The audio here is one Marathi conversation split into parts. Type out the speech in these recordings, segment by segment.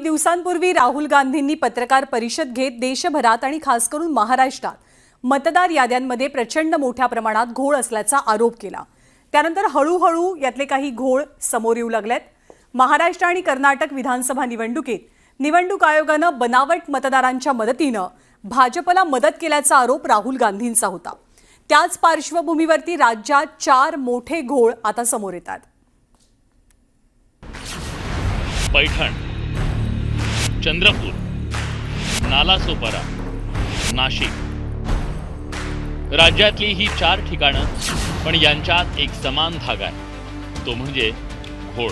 दिवसांपूर्वी राहुल गांधींनी पत्रकार परिषद घेत देशभरात आणि खास करून महाराष्ट्रात मतदार याद्यांमध्ये प्रचंड मोठ्या प्रमाणात घोळ असल्याचा आरोप केला। त्यानंतर हळूहळू यातले काही घोळ समोर येऊ लागलेत। महाराष्ट्र आणि कर्नाटक विधानसभा निवडणुकीत निवडणूक आयोगानं बनावट मतदारांच्या मदतीनं भाजपला मदत केल्याचा आरोप राहुल गांधींचा होता। त्याच पार्श्वभूमीवरती राज्यात 4 मोठे घोळ आता समोर येतात। पैठण, चंद्रपूर, नालासोपारा, नाशिक, राज्यातली ही 4 ठिकाणं, पण यांच्यात एक समान धागा आहे, तो म्हणजे घोळ।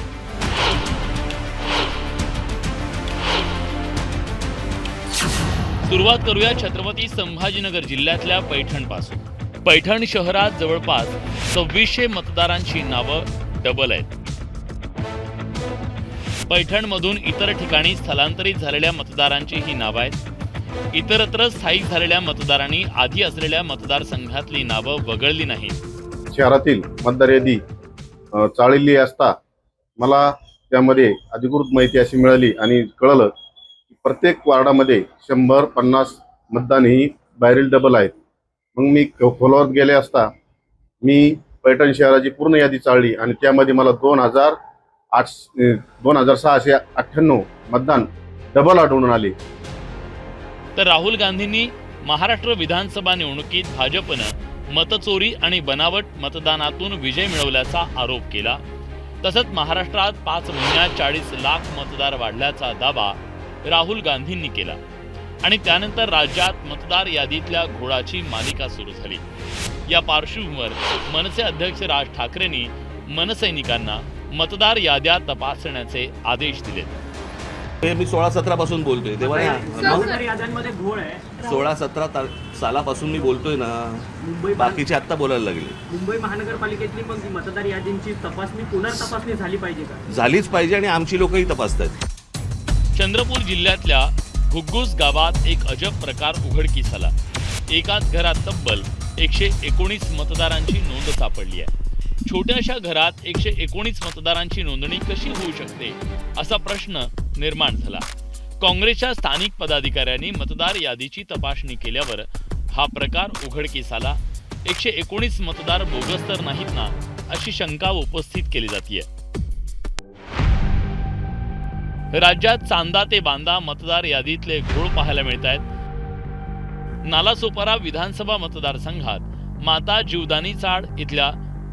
सुरुवात करूया छत्रपती संभाजीनगर जिल्ह्यातल्या पैठण पासून। पैठण शहरात जवळपास 2600 मतदारांची नावं डबल आहेत। पैठणमधून इतर ठिकाणी स्थलांतरित झालेल्या मतदारांची ही नावं आहेत। इतरत्र स्थायिक झालेल्या मतदारांनी आधी असलेल्या मतदारसंघातली नावं वगळली नाहीत। शहरातील मतदार यादी चाळली असता मला त्यामध्ये अधिकृत माहिती अशी मिळाली आणि कळलं की प्रत्येक वार्डामध्ये 100-50 मतदान ही बाहेरील डबल आहेत। मग मी खोलावर गेले असता मी पैठण शहराची पूर्ण यादी चाळली आणि त्यामध्ये मला 2698 मतदान डबल आढळून आले। तर राहुल गांधींनी महाराष्ट्र विधानसभा निवडणुकीत भाजपनं मतचोरी आणि बनावट मतदानातून विजय मिळवल्याचा आरोप केला। तसंच महाराष्ट्रात 5 महिन्यात 40 लाख मतदार वाढल्याचा दावा राहुल गांधींनी केला आणि त्यानंतर राज्यात मतदार यादीतल्या घोळाची मालिका सुरू झाली। या पार्श्वभूमीवर मनसे अध्यक्ष राज ठाकरेंनी मनसैनिकांना मतदार याद्या तपासण्याचे आदेश दिले। मी 16-17 पासून बोलतोय तेव्हा मतदार याद्यांमध्ये घोळ आहे। 16-17 सालापासून मी बोलतोय ना, बाकीचे आता बोलायला लागले। मुंबई महानगरपालिकेतली पण मतदार यादींची तपासणी पुनर्तपासणी झाली पाहिजे का? झालीच पाहिजे आणि आमची लोकही तपासतात। चंद्रपूर जिल्ह्यातल्या घुग्गुस गावात एक अजब प्रकार उघडकीस आला। एकाच घरात तब्बल 119 मतदारांची नोंद सापडली आहे। छोट्याशा घरात 119 मतदारांची नोंदणी कशी होऊ शकते असा प्रश्न निर्माण झाला। काँग्रेसच्या स्थानिक पदाधिकाऱ्यांनी मतदार यादीची तपासणी केल्यावर हा प्रकार उघडकीस आला। 119 मतदार बोगस तर नाहीत ना अशी शंका उपस्थित केली जाते। राज्यात चांदा ते बांदा मतदार यादीतले घोळ पाहायला मिळत आहेत। नालासोपारा विधानसभा मतदारसंघात माता जीवदानी चाड इथल्या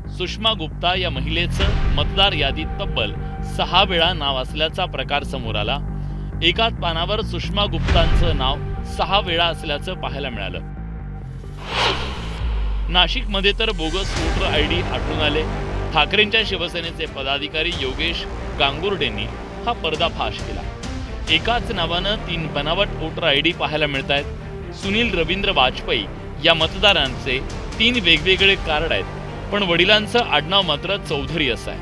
सुषमा गुप्ता या महिलेचं मतदार यादीत तब्बल 6 वेळा नाव असल्याचा प्रकार समोर आला। एकाच पानावर सुषमा गुप्तांचं नाव 6 वेळा असल्याचं पाहायला मिळालं। नाशिकमध्ये तर बोगस वोटर आयडी आढळून आले। ठाकरेंच्या शिवसेनेचे पदाधिकारी योगेश गांगुर्डेंनी हा पर्दाफाश केला। एकाच नावानं 3 बनावट वोटर आयडी पाहायला मिळत आहेत। सुनील रवींद्र वाजपेयी या मतदारांचे 3 वेगवेगळे कार्ड आहेत, पण वडिलांचं आडनाव मात्र चौधरी असं आहे।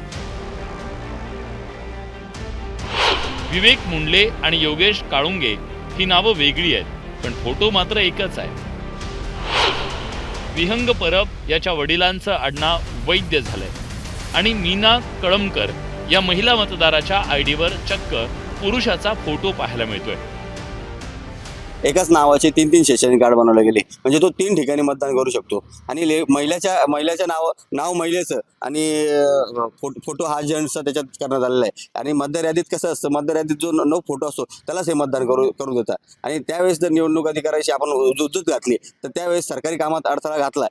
विवेक मुंडले आणि योगेश काळुंगे ही नावं वेगळी आहेत, पण फोटो मात्र एकच आहे। विहंग परब याच्या वडिलांचं आडनाव वैद्य झालंय आणि मीना कळमकर या महिला मतदाराच्या आयडीवर चक्क पुरुषाचा फोटो पाहायला मिळतोय। एकाच नावाचे 3 शैक्षणिक कार्ड बनवले गेले, म्हणजे तो 3 ठिकाणी मतदान करू शकतो। आणि महिलेच्या नाव महिलेचं आणि फोटो हा जेंट्सचा त्याच्यात करण्यात आलेला आहे। आणि मतदार यादीत कसं असतं, मतदार यादीत जो न फोटो असतो त्यालाच हे मतदान करू देतात। आणि त्यावेळेस जर निवडणूक अधिकाऱ्याची आपण जुजत घातली तर त्यावेळेस सरकारी कामात अडथळा घातला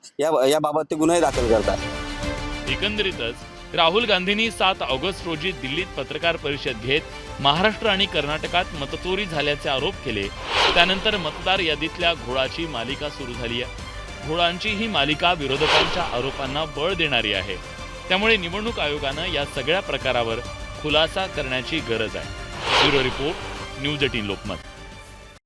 याबाबत ते गुन्हे दाखल करतात। एकंदरीतच राहुल गांधींनी 7 ऑगस्ट रोजी दिल्लीत पत्रकार परिषद घेत महाराष्ट्र आणि कर्नाटकात मतचोरी झाल्याचे आरोप केले। त्यानंतर मतदार यादीतल्या घोळाची मालिका सुरू झाली आहे। घोळांची ही मालिका विरोधकांच्या आरोपांना बळ देणारी आहे। त्यामुळे निवडणूक आयोगानं या सगळ्या प्रकारावर खुलासा करण्याची गरज आहे। Bureau report, news 18 Lokmat.